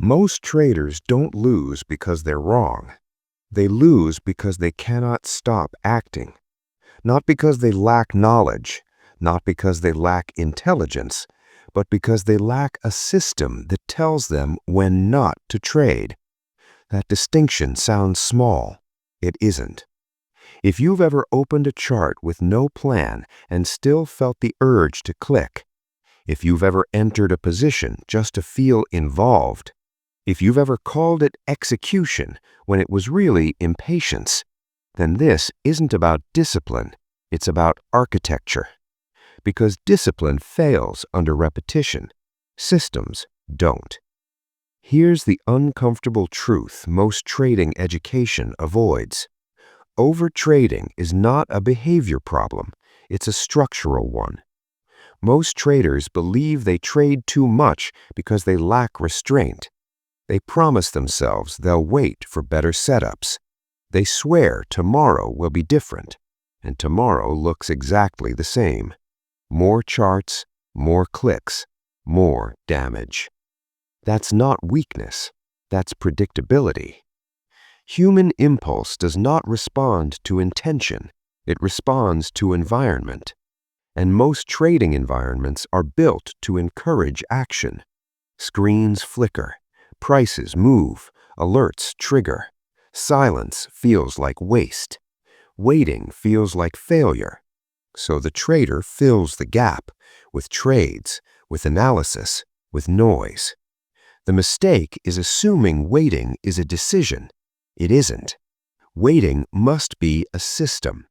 Most traders don't lose because they're wrong. They lose because they cannot stop acting. Not because they lack knowledge, not because they lack intelligence, but because they lack a system that tells them when not to trade. That distinction sounds small. It isn't. If you've ever opened a chart with no plan and still felt the urge to click, if you've ever entered a position just to feel involved, if you've ever called it execution when it was really impatience, then this isn't about discipline, it's about architecture. Because discipline fails under repetition, systems don't. Here's the uncomfortable truth most trading education avoids. Overtrading is not a behavior problem, it's a structural one. Most traders believe they trade too much because they lack restraint. They promise themselves they'll wait for better setups. They swear tomorrow will be different, and tomorrow looks exactly the same. More charts, more clicks, more damage. That's not weakness, that's predictability. Human impulse does not respond to intention, it responds to environment. And most trading environments are built to encourage action. Screens flicker, prices move, alerts trigger. Silence feels like waste. Waiting feels like failure. So the trader fills the gap with trades, with analysis, with noise. The mistake is assuming waiting is a decision. It isn't. Waiting must be a system.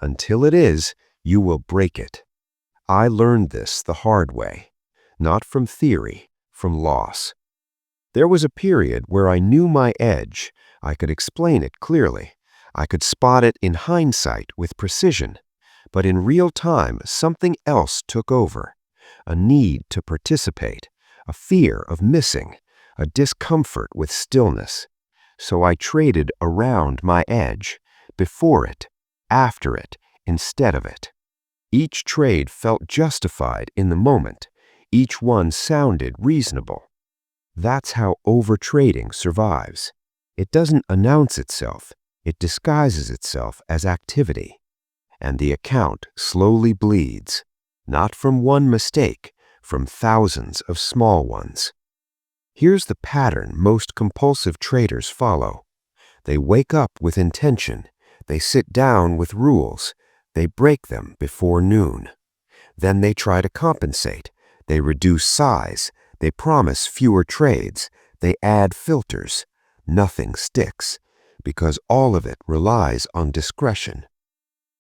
Until it is, you will break it. I learned this the hard way, not from theory, from loss. There was a period where I knew my edge. I could explain it clearly. I could spot it in hindsight with precision. But in real time, something else took over. A need to participate, a fear of missing, a discomfort with stillness. So I traded around my edge, before it, after it, instead of it. Each trade felt justified in the moment. Each one sounded reasonable. That's how overtrading survives. It doesn't announce itself. It disguises itself as activity. And the account slowly bleeds, not from one mistake, from thousands of small ones. Here's the pattern most compulsive traders follow. They wake up with intention. They sit down with rules. They break them before noon. Then they try to compensate. They reduce size. They promise fewer trades. They add filters. Nothing sticks, because all of it relies on discretion.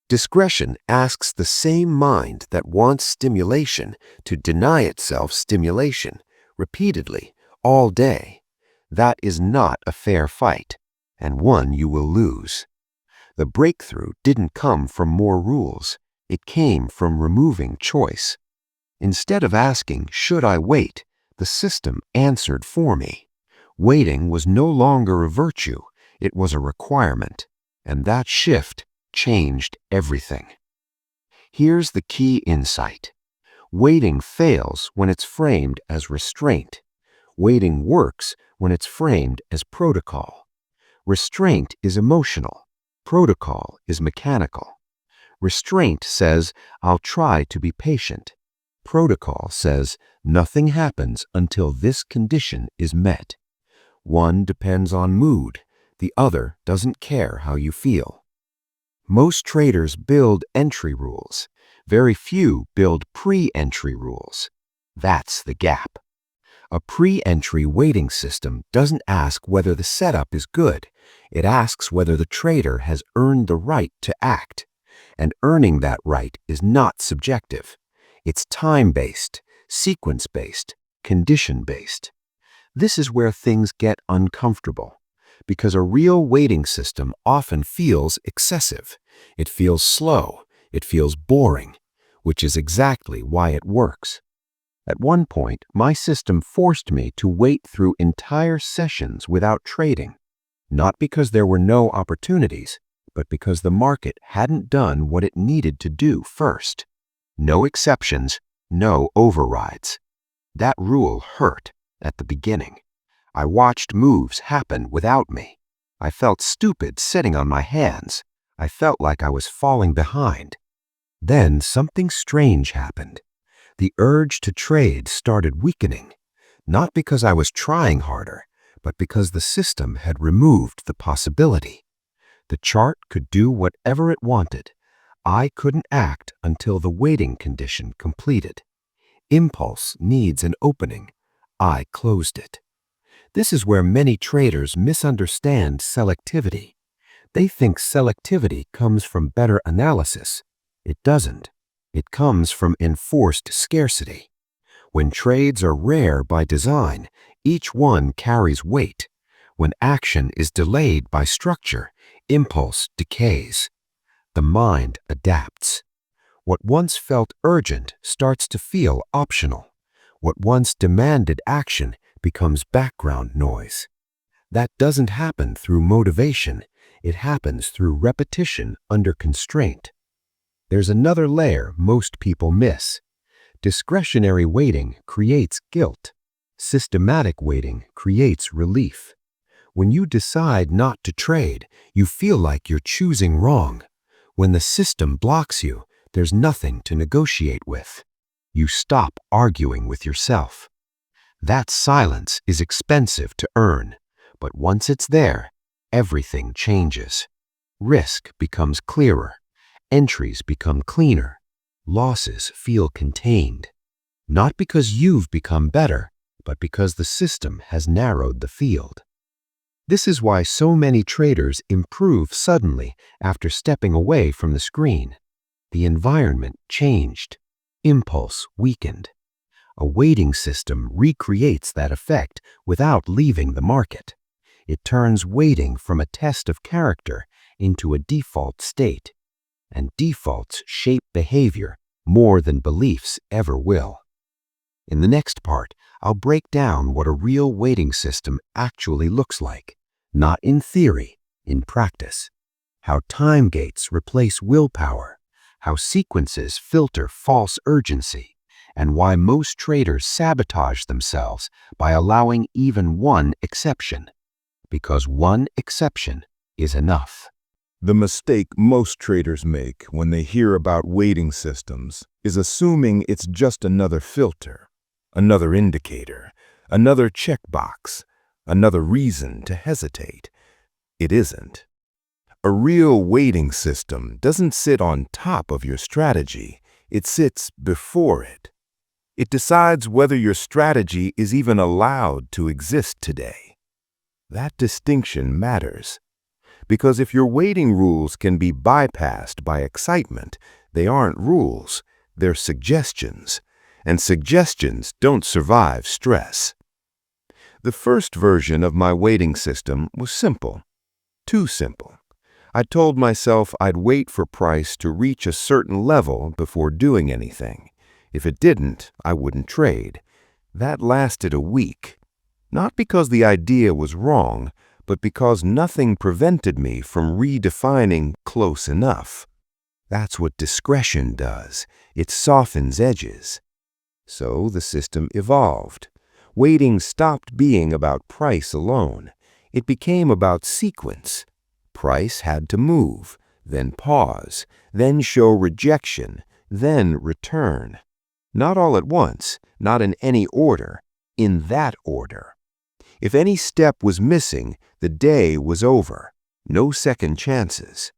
Discretion asks the same mind that wants stimulation to deny itself stimulation, repeatedly, all day. That is not a fair fight, and one you will lose. The breakthrough didn't come from more rules. It came from removing choice. Instead of asking, "Should I wait?" the system answered for me. Waiting was no longer a virtue, it was a requirement, and that shift changed everything. Here's the key insight. Waiting fails when it's framed as restraint. Waiting works when it's framed as protocol. Restraint is emotional. Protocol is mechanical. Restraint says, "I'll try to be patient." Protocol says, "Nothing happens until this condition is met." One depends on mood. The other doesn't care how you feel. Most traders build entry rules. Very few build pre-entry rules. That's the gap. A pre-entry waiting system doesn't ask whether the setup is good. It asks whether the trader has earned the right to act. And earning that right is not subjective. It's time-based, sequence-based, condition-based. This is where things get uncomfortable, because a real waiting system often feels excessive. It feels slow. It feels boring, which is exactly why it works. At one point, my system forced me to wait through entire sessions without trading, not because there were no opportunities, but because the market hadn't done what it needed to do first. No exceptions, no overrides. That rule hurt at the beginning. I watched moves happen without me. I felt stupid sitting on my hands. I felt like I was falling behind. Then something strange happened. The urge to trade started weakening, not because I was trying harder, but because the system had removed the possibility. The chart could do whatever it wanted. I couldn't act until the waiting condition completed. Impulse needs an opening. I closed it. This is where many traders misunderstand selectivity. They think selectivity comes from better analysis. It doesn't. It comes from enforced scarcity. When trades are rare by design, each one carries weight. When action is delayed by structure, impulse decays. The mind adapts. What once felt urgent starts to feel optional. What once demanded action becomes background noise. That doesn't happen through motivation. It happens through repetition under constraint. There's another layer most people miss. Discretionary waiting creates guilt. Systematic waiting creates relief. When you decide not to trade, you feel like you're choosing wrong. When the system blocks you, there's nothing to negotiate with. You stop arguing with yourself. That silence is expensive to earn, but once it's there, everything changes. Risk becomes clearer. Entries become cleaner. Losses feel contained. Not because you've become better, but because the system has narrowed the field. This is why so many traders improve suddenly after stepping away from the screen. The environment changed. Impulse weakened. A waiting system recreates that effect without leaving the market. It turns waiting from a test of character into a default state. And defaults shape behavior more than beliefs ever will. In the next part, I'll break down what a real waiting system actually looks like, not in theory, in practice. How time gates replace willpower, how sequences filter false urgency, and why most traders sabotage themselves by allowing even one exception. Because one exception is enough. The mistake most traders make when they hear about waiting systems is assuming it's just another filter, another indicator, another checkbox, another reason to hesitate. It isn't. A real waiting system doesn't sit on top of your strategy. It sits before it. It decides whether your strategy is even allowed to exist today. That distinction matters. Because if your waiting rules can be bypassed by excitement, they aren't rules, they're suggestions. And suggestions don't survive stress. The first version of my waiting system was simple. Too simple. I told myself I'd wait for price to reach a certain level before doing anything. If it didn't, I wouldn't trade. That lasted a week. Not because the idea was wrong, but because nothing prevented me from redefining close enough. That's what discretion does. It softens edges. So the system evolved. Waiting stopped being about price alone. It became about sequence. Price had to move, then pause, then show rejection, then return. Not all at once, not in any order, in that order. If any step was missing, the day was over. No second chances.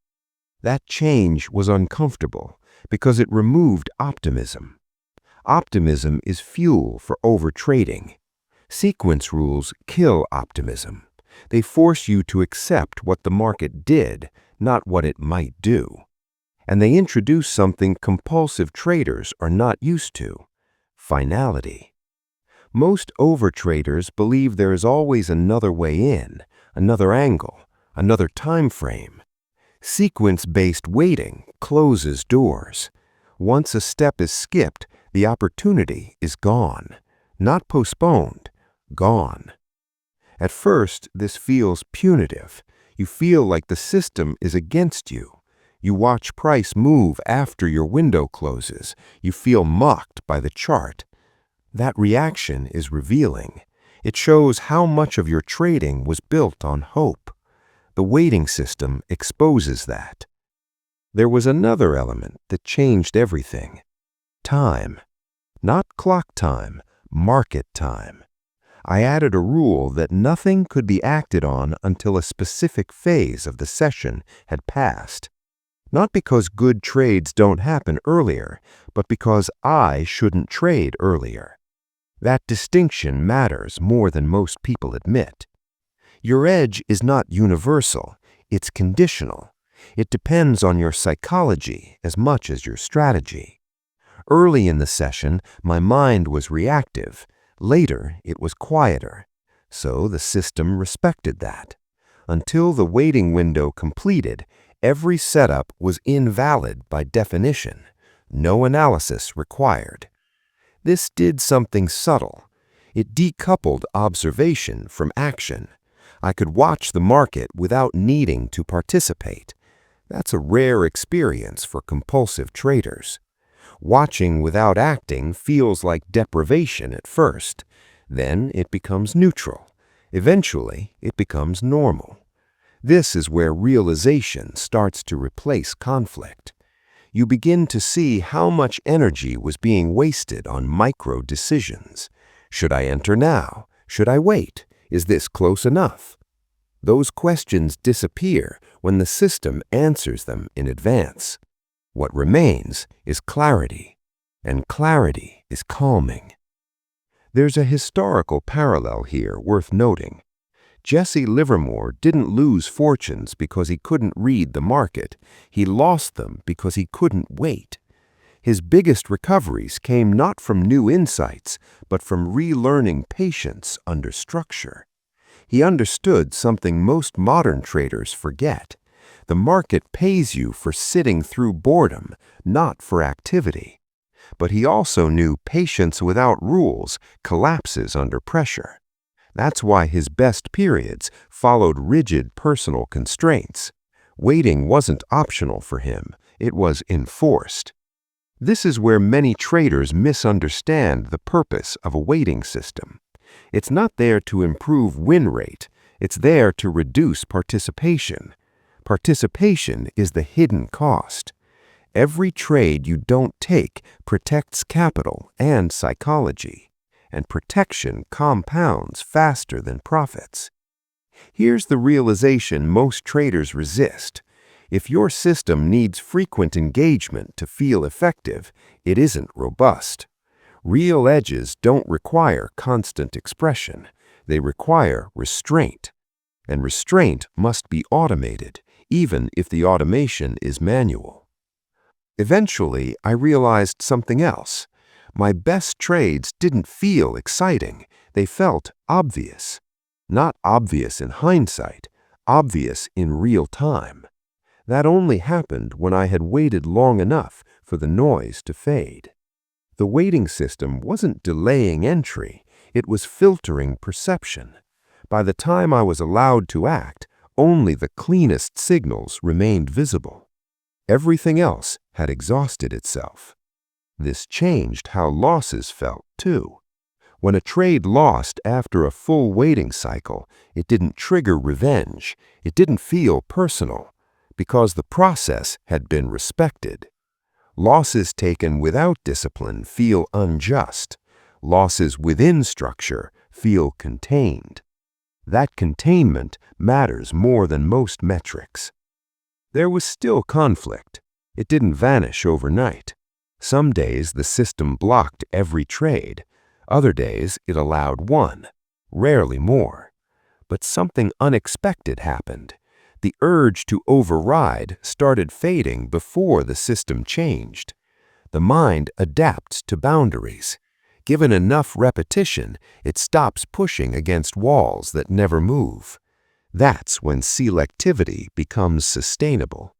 That change was uncomfortable because it removed optimism. Optimism is fuel for overtrading. Sequence rules kill optimism. They force you to accept what the market did, not what it might do. And they introduce something compulsive traders are not used to: finality. Most overtraders believe there is always another way in, another angle, another time frame. Sequence-based waiting closes doors. Once a step is skipped, the opportunity is gone. Not postponed, gone. At first, this feels punitive. You feel like the system is against you. You watch price move after your window closes. You feel mocked by the chart. That reaction is revealing. It shows how much of your trading was built on hope. The weighting system exposes that. There was another element that changed everything. Time. Not clock time, market time. I added a rule that nothing could be acted on until a specific phase of the session had passed. Not because good trades don't happen earlier, but because I shouldn't trade earlier. That distinction matters more than most people admit. Your edge is not universal, it's conditional. It depends on your psychology as much as your strategy. Early in the session, my mind was reactive. Later, it was quieter. So the system respected that. Until the waiting window completed, every setup was invalid by definition. No analysis required. This did something subtle. It decoupled observation from action. I could watch the market without needing to participate. That's a rare experience for compulsive traders. Watching without acting feels like deprivation at first. Then it becomes neutral. Eventually, it becomes normal. This is where realization starts to replace conflict. You begin to see how much energy was being wasted on micro decisions. Should I enter now? Should I wait? Is this close enough? Those questions disappear when the system answers them in advance. What remains is clarity, and clarity is calming. There's a historical parallel here worth noting. Jesse Livermore didn't lose fortunes because he couldn't read the market. He lost them because he couldn't wait. His biggest recoveries came not from new insights, but from relearning patience under structure. He understood something most modern traders forget. The market pays you for sitting through boredom, not for activity. But he also knew patience without rules collapses under pressure. That's why his best periods followed rigid personal constraints. Waiting wasn't optional for him, it was enforced. This is where many traders misunderstand the purpose of a waiting system. It's not there to improve win rate, it's there to reduce participation. Participation is the hidden cost. Every trade you don't take protects capital and psychology. And protection compounds faster than profits. Here's the realization most traders resist. If your system needs frequent engagement to feel effective, it isn't robust. Real edges don't require constant expression. They require restraint. And restraint must be automated, even if the automation is manual. Eventually, I realized something else. My best trades didn't feel exciting. They felt obvious. Not obvious in hindsight, obvious in real time. That only happened when I had waited long enough for the noise to fade. The waiting system wasn't delaying entry, it was filtering perception. By the time I was allowed to act, only the cleanest signals remained visible. Everything else had exhausted itself. This changed how losses felt, too. When a trade lost after a full waiting cycle, it didn't trigger revenge. It didn't feel personal, because the process had been respected. Losses taken without discipline feel unjust. Losses within structure feel contained. That containment matters more than most metrics. There was still conflict. It didn't vanish overnight. Some days the system blocked every trade. Other days it allowed one, rarely more. But something unexpected happened. The urge to override started fading before the system changed. The mind adapts to boundaries. Given enough repetition, it stops pushing against walls that never move. That's when selectivity becomes sustainable.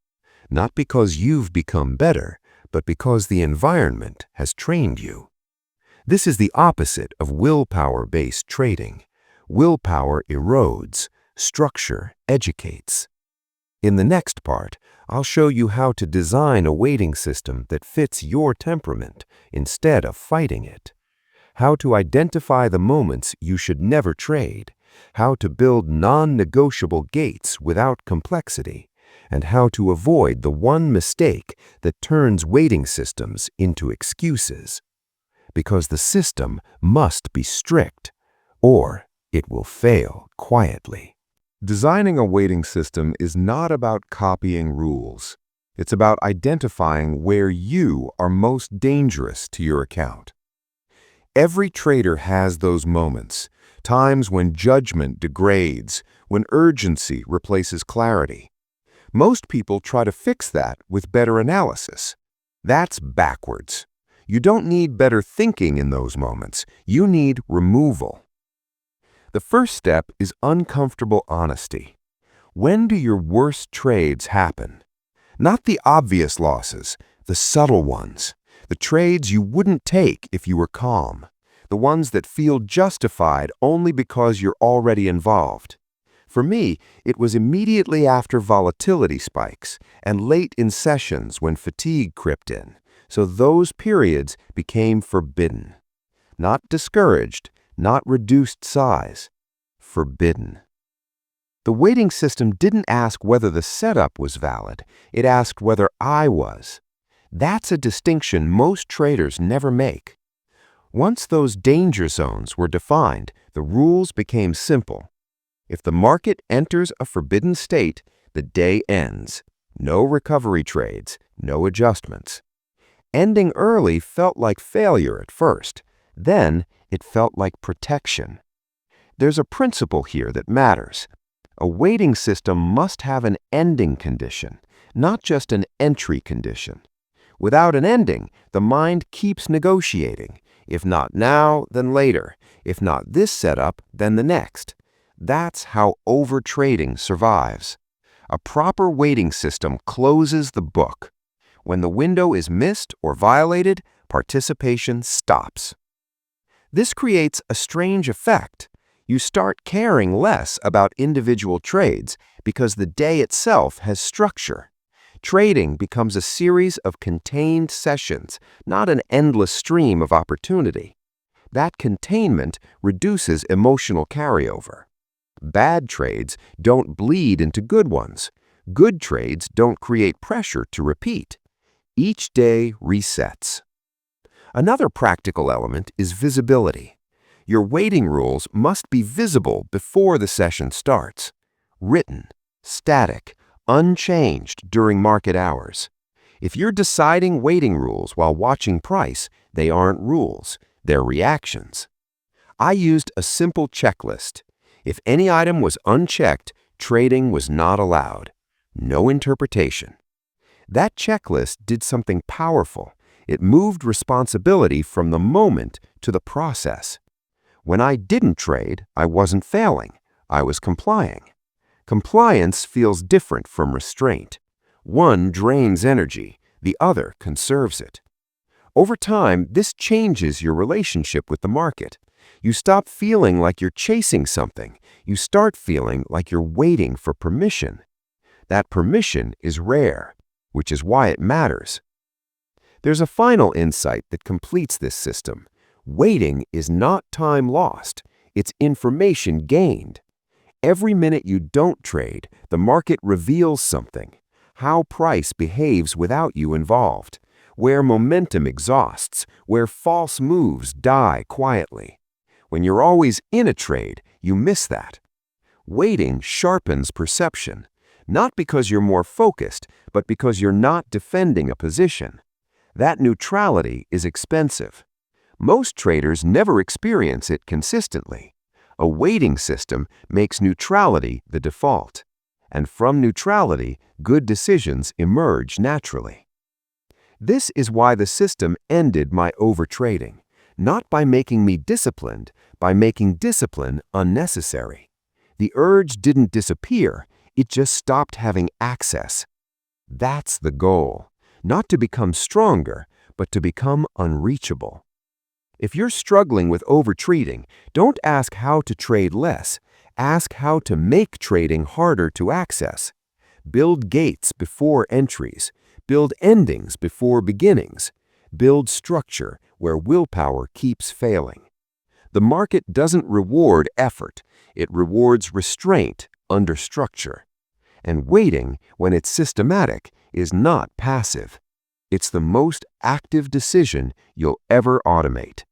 Not because you've become better, but because the environment has trained you. This is the opposite of willpower-based trading. Willpower erodes, structure educates. In the next part, I'll show you how to design a waiting system that fits your temperament instead of fighting it. how to identify the moments you should never trade, how to build non-negotiable gates without complexity, and how to avoid the one mistake that turns waiting systems into excuses. Because the system must be strict, or it will fail quietly. Designing a waiting system is not about copying rules. It's about identifying where you are most dangerous to your account. Every trader has those moments, times when judgment degrades, when urgency replaces clarity. Most people try to fix that with better analysis. That's backwards. You don't need better thinking in those moments. You need removal. The first step is uncomfortable honesty. When do your worst trades happen? Not the obvious losses, the subtle ones. The trades you wouldn't take if you were calm. The ones that feel justified only because you're already involved. For me, it was immediately after volatility spikes and late in sessions when fatigue crept in. So those periods became forbidden. Not discouraged, not reduced size. Forbidden. The waiting system didn't ask whether the setup was valid. It asked whether I was. That's a distinction most traders never make. Once those danger zones were defined, the rules became simple. If the market enters a forbidden state, the day ends. No recovery trades, no adjustments. Ending early felt like failure at first. Then it felt like protection. There's a principle here that matters. A waiting system must have an ending condition, not just an entry condition. Without an ending, the mind keeps negotiating. If not now, then later. If not this setup, then the next. That's how overtrading survives. A proper waiting system closes the book. When the window is missed or violated, participation stops. This creates a strange effect. You start caring less about individual trades because the day itself has structure. Trading becomes a series of contained sessions, not an endless stream of opportunity. That containment reduces emotional carryover. Bad trades don't bleed into good ones. Good trades don't create pressure to repeat. Each day resets. Another practical element is visibility. Your waiting rules must be visible before the session starts. Written, static, unchanged during market hours. If you're deciding waiting rules while watching price, they aren't rules, they're reactions. I used a simple checklist. If any item was unchecked, trading was not allowed. No interpretation. That checklist did something powerful. It moved responsibility from the moment to the process. When I didn't trade, I wasn't failing. I was complying. Compliance feels different from restraint. One drains energy, the other conserves it. Over time, this changes your relationship with the market. You stop feeling like you're chasing something. You start feeling like you're waiting for permission. That permission is rare, which is why it matters. There's a final insight that completes this system. Waiting is not time lost. It's information gained. Every minute you don't trade, the market reveals something. How price behaves without you involved. Where momentum exhausts. Where false moves die quietly. When you're always in a trade, you miss that. Waiting sharpens perception. Not because you're more focused, but because you're not defending a position. That neutrality is expensive. Most traders never experience it consistently. A waiting system makes neutrality the default. And from neutrality, good decisions emerge naturally. This is why the system ended my overtrading. Not by making me disciplined, by making discipline unnecessary. The urge didn't disappear, it just stopped having access. That's the goal. Not to become stronger, but to become unreachable. If you're struggling with overtrading, don't ask how to trade less. Ask how to make trading harder to access. Build gates before entries. Build endings before beginnings. Build structure where willpower keeps failing. The market doesn't reward effort. It rewards restraint under structure. And waiting, when it's systematic, is not passive. It's the most active decision you'll ever automate.